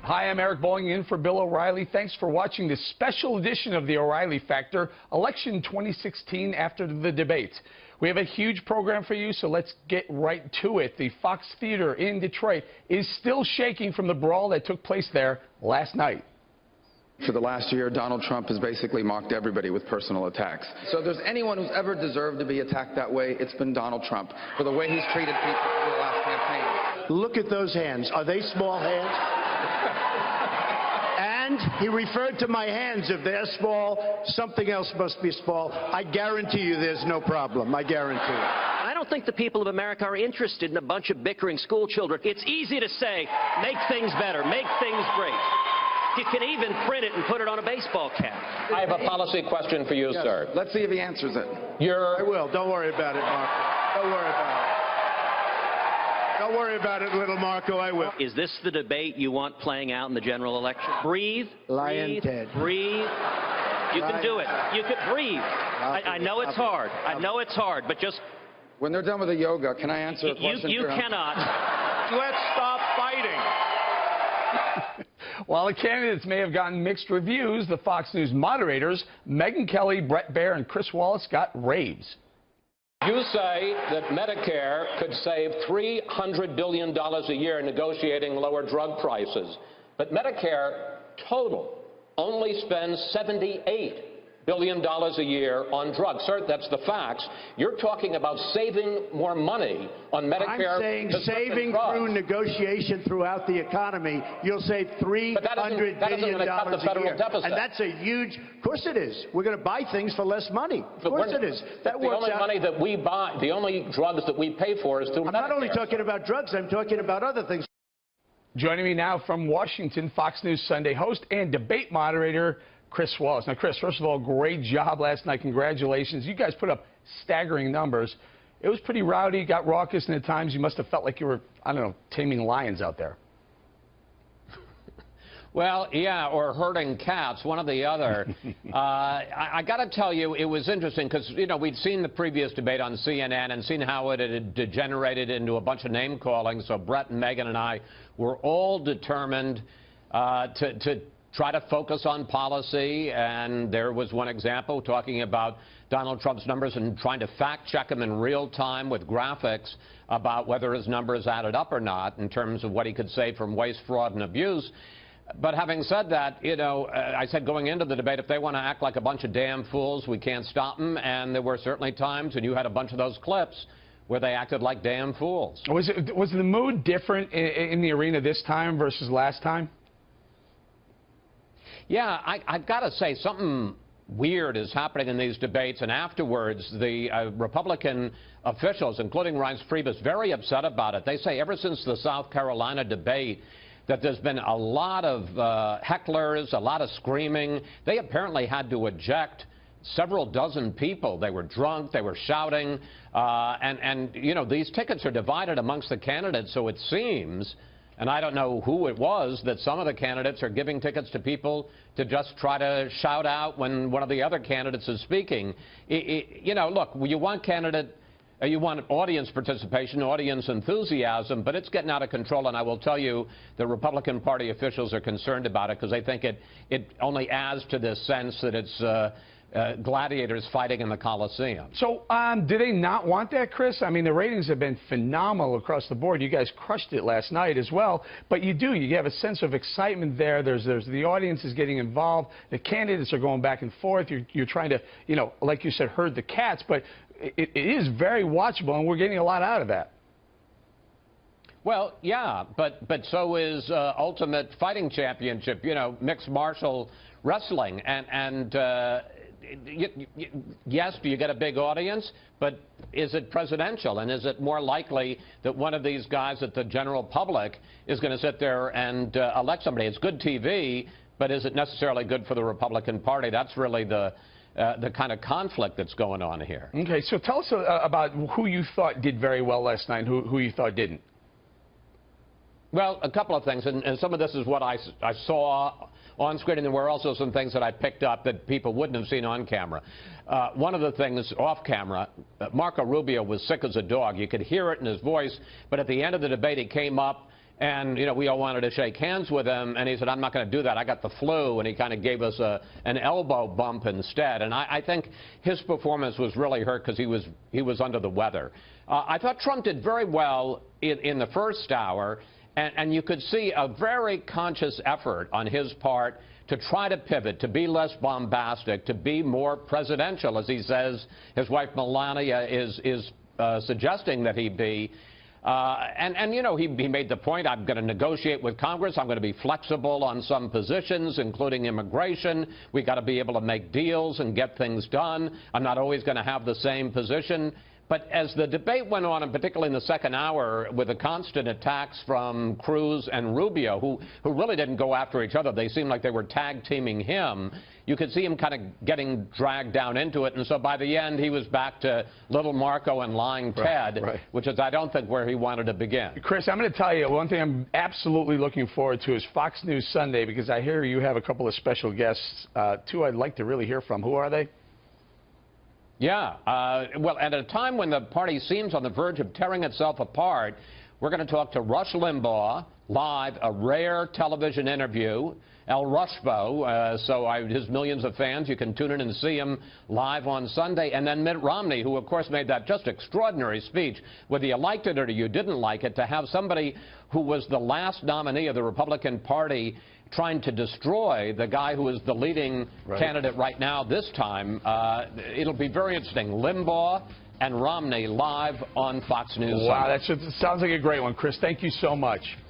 Hi, I'm Eric Bolling in for Bill O'Reilly. Thanks for watching this special edition of the O'Reilly Factor, Election 2016 after the debate. We have a huge program for you, so let's get right to it. The Fox Theater in Detroit is still shaking from the brawl that took place there last night. For the last year, Donald Trump has basically mocked everybody with personal attacks. So if there's anyone who's ever deserved to be attacked that way, it's been Donald Trump for the way he's treated people for the last campaign. Look at those hands. Are they small hands? And he referred to my hands. If they're small, something else must be small. I guarantee you there's no problem. I guarantee it. I don't think the people of America are interested in a bunch of bickering school children. It's easy to say, make things better, make things great. You can even print it and put it on a baseball cap. I have a policy question for you, Yes. sir. Let's see if he answers it. I will. Don't worry about it, Marco. Don't worry about it. Don't worry about it, little Marco. I will. Is this the debate you want playing out in the general election? Breathe, Lion breathe, Ted. breathe. You can do it. You can breathe. I know it's hard. I know it's hard, but just... When they're done with the yoga, can I answer a question? You cannot. Let's stop fighting. While the candidates may have gotten mixed reviews, the Fox News moderators, Megyn Kelly, Bret Baier, and Chris Wallace got raves. You say that Medicare could save $300 billion a year negotiating lower drug prices. But Medicare total only spends $78 billion a year on drugs. Sir, that's the facts. You're talking about saving more money on Medicare. I'm saying saving through negotiation throughout the economy, you'll save $300 billion a year. Deficit. And that's a huge, of course it is. We're going to buy things for less money. Of course it is. That the only money that we buy, the only drugs that we pay for is through Medicare. I'm not only talking about drugs, I'm talking about other things. Joining me now from Washington, Fox News Sunday host and debate moderator, Chris Wallace. Now, Chris, first of all, great job last night. Congratulations. You guys put up staggering numbers. It was pretty rowdy, got raucous, and at times you must have felt like you were, I don't know, taming lions out there. Well, yeah, or herding cats, one or the other. I got to tell you, it was interesting because, you know, we'd seen the previous debate on CNN and seen how it had degenerated into a bunch of name-calling. So Bret and Megyn and I were all determined to try to focus on policy, and there was one example talking about Donald Trump's numbers and trying to fact-check them in real time with graphics about whether his numbers added up or not in terms of what he could save from waste, fraud, and abuse. But having said that, you know, I said going into the debate, if they want to act like a bunch of damn fools, we can't stop them, and there were certainly times, and you had a bunch of those clips, where they acted like damn fools. Was the mood different in the arena this time versus last time? Yeah, I've got to say, something weird is happening in these debates, and afterwards, the Republican officials, including Reince Priebus, very upset about it. They say ever since the South Carolina debate that there's been a lot of hecklers, a lot of screaming. They apparently had to eject several dozen people. They were drunk, they were shouting, and you know, these tickets are divided amongst the candidates, so it seems, and I don't know who it was, that some of the candidates are giving tickets to people to just try to shout out when one of the other candidates is speaking. You know, look, you want audience participation, audience enthusiasm, but it's getting out of control, and I will tell you the Republican Party officials are concerned about it because they think it only adds to this sense that it's gladiators fighting in the Coliseum. So do they not want that, Chris? I mean, the ratings have been phenomenal across the board. You guys crushed it last night as well. But you have a sense of excitement there. There's the audience is getting involved. The candidates are going back and forth. You're trying to, you know, like you said, herd the cats. But it is very watchable, and we're getting a lot out of that. Well, yeah, but so is Ultimate Fighting Championship, you know, mixed martial wrestling. And yes, do you get a big audience, but is it presidential? And is it more likely that one of these guys that the general public is going to sit there and elect somebody? It's good TV, but is it necessarily good for the Republican Party? That's really the kind of conflict that's going on here. Okay, so tell us about who you thought did very well last night and who you thought didn't. Well, a couple of things, and some of this is what I saw on screen, and there were also some things that I picked up that people wouldn't have seen on camera. One of the things off camera, Marco Rubio was sick as a dog. You could hear it in his voice, but at the end of the debate, he came up And, you know, we all wanted to shake hands with him, and he said, I'm not going to do that. I got the flu, and he kind of gave us an elbow bump instead. And I think his performance was really hurt because he was under the weather. I thought Trump did very well in the first hour, and you could see a very conscious effort on his part to try to pivot, to be less bombastic, to be more presidential, as he says his wife Melania is suggesting that he be. And you know, he made the point, I'm going to negotiate with Congress. I'm going to be flexible on some positions, including immigration. We've got to be able to make deals and get things done. I'm not always going to have the same position. But as the debate went on, and particularly in the second hour, with the constant attacks from Cruz and Rubio, who really didn't go after each other, they seemed like they were tag-teaming him, you could see him kind of getting dragged down into it. And so by the end, he was back to Little Marco and Lying Ted, which is, I don't think, where he wanted to begin. Chris, I'm going to tell you, one thing I'm absolutely looking forward to is Fox News Sunday, because I hear you have a couple of special guests, two I'd like to really hear from. Who are they? Yeah, well, at a time when the party seems on the verge of tearing itself apart, we're going to talk to Rush Limbaugh live, a rare television interview. El Rushbo, his millions of fans, you can tune in and see him live on Sunday. And then Mitt Romney, who, of course, made that just extraordinary speech, whether you liked it or you didn't like it, to have somebody who was the last nominee of the Republican Party trying to destroy the guy who is the leading candidate right now this time. It'll be very interesting. Limbaugh and Romney live on Fox News. Wow, that sounds like a great one, Chris. Thank you so much.